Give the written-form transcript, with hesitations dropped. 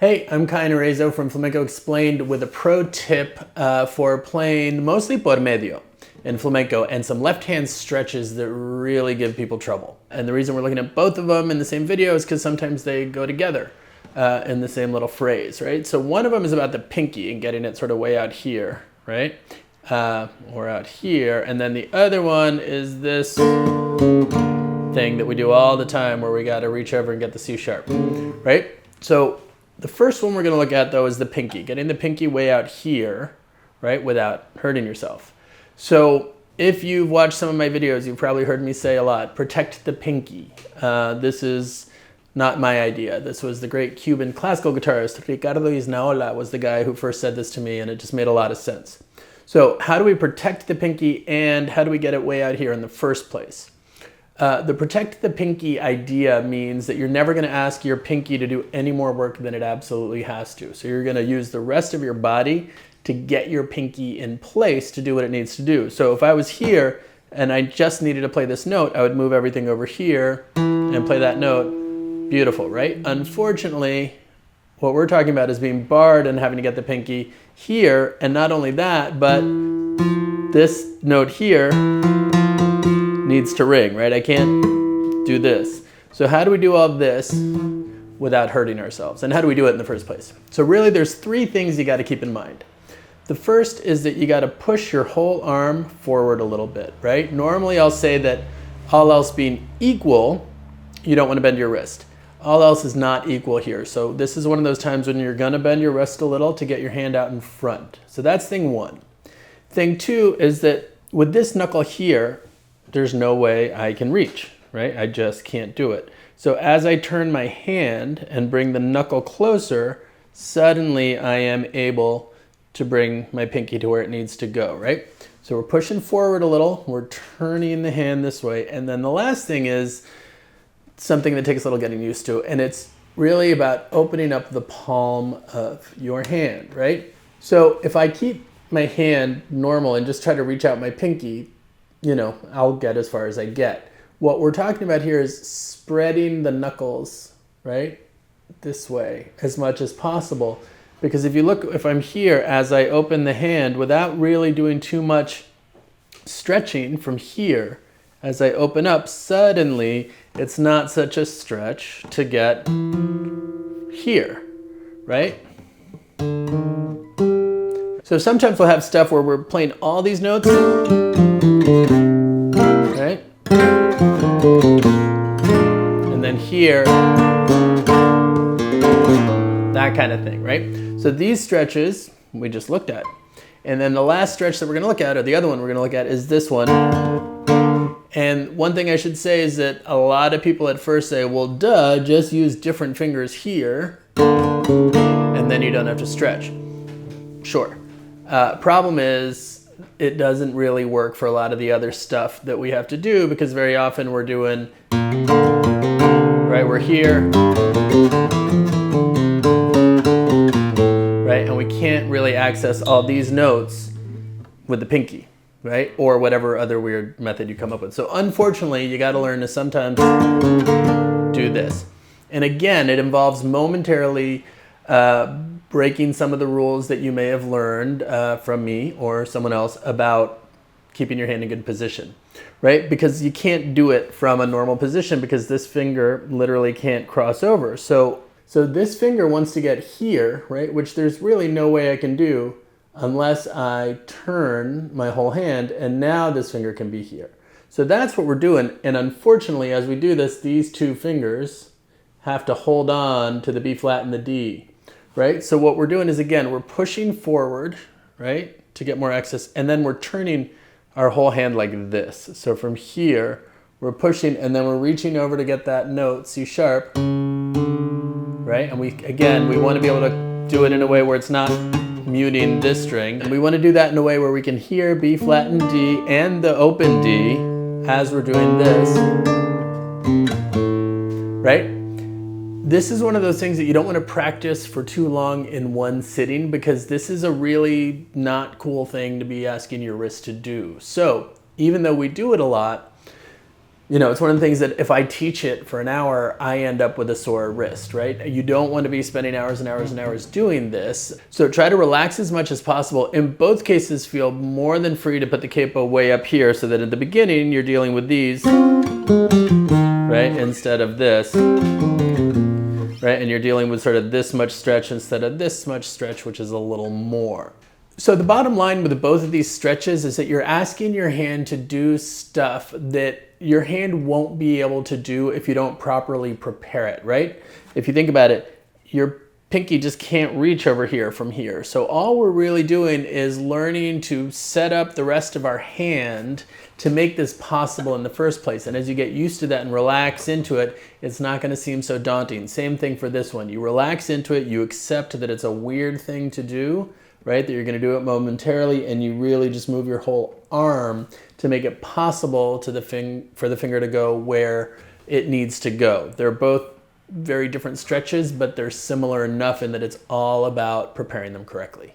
Hey, I'm Narezo from Flamenco Explained with a pro tip for playing mostly Por Medio in flamenco and some left-hand stretches that really give people trouble. And the reason we're looking at both of them in the same video is because sometimes they go together in the same little phrase, right? So one of them is about the pinky and getting it sort of way out here, right? Or out here. And then the other one is this thing that we do all the time where we got to reach over and get the C sharp, right? So the first one we're going to look at, though, is the pinky. Getting the pinky way out here, right, without hurting yourself. So if you've watched some of my videos, you've probably heard me say a lot, protect the pinky. This is not my idea. This was the great Cuban classical guitarist, Ricardo Isnaola, was the guy who first said this to me, and it just made a lot of sense. So how do we protect the pinky, and how do we get it way out here in the first place? The protect the pinky idea means that you're never going to ask your pinky to do any more work than it absolutely has to. So you're going to use the rest of your body to get your pinky in place to do what it needs to do. So if I was here and I just needed to play this note, I would move everything over here and play that note. Beautiful, right? Unfortunately, what we're talking about is being barred and having to get the pinky here. And not only that, but this note here needs to ring, right? I can't do this. So how do we do all this without hurting ourselves? And how do we do it in the first place? So really there's three things you got to keep in mind. The first is that you got to push your whole arm forward a little bit, right? Normally I'll say that all else being equal, you don't want to bend your wrist. All else is not equal here. So this is one of those times when you're going to bend your wrist a little to get your hand out in front. So that's thing one. Thing two is that with this knuckle here, there's no way I can reach, right? I just can't do it. So as I turn my hand and bring the knuckle closer, suddenly I am able to bring my pinky to where it needs to go, right? So we're pushing forward a little, we're turning the hand this way, and then the last thing is something that takes a little getting used to, and it's really about opening up the palm of your hand, right? So if I keep my hand normal and just try to reach out my pinky, you know, I'll get as far as I get. What we're talking about here is spreading the knuckles, right, this way as much as possible. Because if you look, if I'm here, as I open the hand without really doing too much stretching from here, as I open up, suddenly it's not such a stretch to get here, right? So sometimes we'll have stuff where we're playing all these notes, right? And then here, that kind of thing, right? So these stretches we just looked at. And then the last stretch that we're going to look at, or the other one we're going to look at, is this one. And one thing I should say is that a lot of people at first say, well, duh, just use different fingers here, and then you don't have to stretch. Sure. Problem is, it doesn't really work for a lot of the other stuff that we have to do, because very often we're doing, right, we're here, right, and we can't really access all these notes with the pinky, right, or whatever other weird method you come up with. So unfortunately, you got to learn to sometimes do this. And again, it involves momentarily breaking some of the rules that you may have learned from me or someone else about keeping your hand in good position, right? Because you can't do it from a normal position because this finger literally can't cross over. So this finger wants to get here, right? Which there's really no way I can do unless I turn my whole hand, and now this finger can be here. So that's what we're doing. And unfortunately, as we do this, these two fingers have to hold on to the B flat and the D. Right? So what we're doing is, again, we're pushing forward, right, to get more access, and then we're turning our whole hand like this. So from here, we're pushing, and then we're reaching over to get that note, C sharp, right? And we want to be able to do it in a way where it's not muting this string. And we want to do that in a way where we can hear B flat and D and the open D as we're doing this, right? This is one of those things that you don't want to practice for too long in one sitting, because this is a really not cool thing to be asking your wrist to do. So even though we do it a lot, You know, it's one of the things that if I teach it for an hour, I end up with a sore wrist, right? You don't want to be spending hours and hours and hours doing this. So try to relax as much as possible. In both cases, feel more than free to put the capo way up here so that at the beginning, you're dealing with these, right? Instead of this, right? And you're dealing with sort of this much stretch instead of this much stretch, which is a little more. So the bottom line with both of these stretches is that you're asking your hand to do stuff that your hand won't be able to do if you don't properly prepare it, right? If you think about it, your pinky just can't reach over here from here. So all we're really doing is learning to set up the rest of our hand to make this possible in the first place. And as you get used to that and relax into it, it's not going to seem so daunting. Same thing for this one. You relax into it, you accept that it's a weird thing to do, right? That you're going to do it momentarily, and you really just move your whole arm to make it possible to for the finger to go where it needs to go. They're both very different stretches, but they're similar enough in that it's all about preparing them correctly.